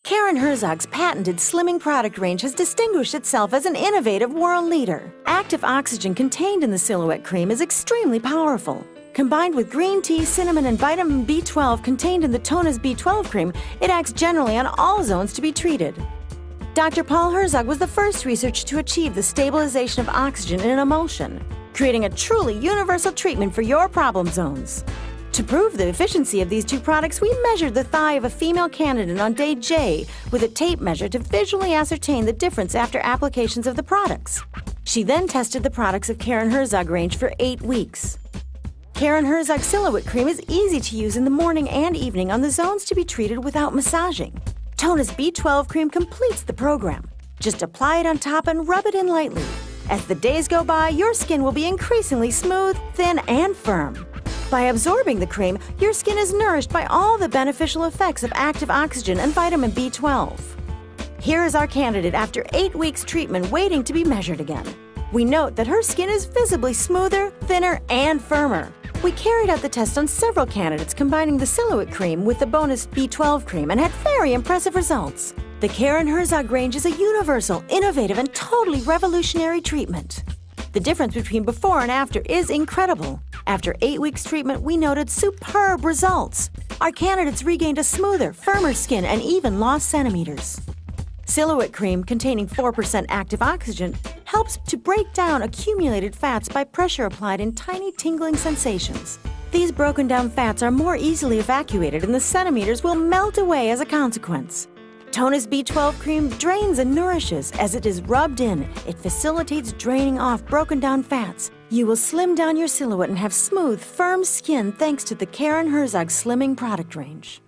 Karen Herzog's patented slimming product range has distinguished itself as an innovative world leader. Active oxygen contained in the Silhouette Cream is extremely powerful. Combined with green tea, cinnamon, and vitamin B12 contained in the Tonus B12 cream, it acts generally on all zones to be treated. Dr. Paul Herzog was the first researcher to achieve the stabilization of oxygen in an emulsion, creating a truly universal treatment for your problem zones. To prove the efficiency of these two products, we measured the thigh of a female candidate on day J with a tape measure to visually ascertain the difference after applications of the products. She then tested the products of Karen Herzog range for 8 weeks. Karen Herzog Silhouette Cream is easy to use in the morning and evening on the zones to be treated without massaging. Tonus B12 Cream completes the program. Just apply it on top and rub it in lightly. As the days go by, your skin will be increasingly smooth, thin, and firm. By absorbing the cream, your skin is nourished by all the beneficial effects of active oxygen and vitamin B12. Here is our candidate after 8 weeks treatment waiting to be measured again. We note that her skin is visibly smoother, thinner, and firmer. We carried out the test on several candidates combining the Silhouette Cream with the Bonus B12 Cream and had very impressive results. The Karen Herzog range is a universal, innovative, and totally revolutionary treatment. The difference between before and after is incredible. After 8 weeks treatment, we noted superb results. Our candidates regained a smoother, firmer skin and even lost centimeters. Silhouette Cream, containing 4% active oxygen, helps to break down accumulated fats by pressure applied in tiny tingling sensations. These broken down fats are more easily evacuated and the centimeters will melt away as a consequence. Tonus B12 Cream drains and nourishes. As it is rubbed in, it facilitates draining off broken down fats. You will slim down your silhouette and have smooth, firm skin thanks to the Karen Herzog Slimming product range.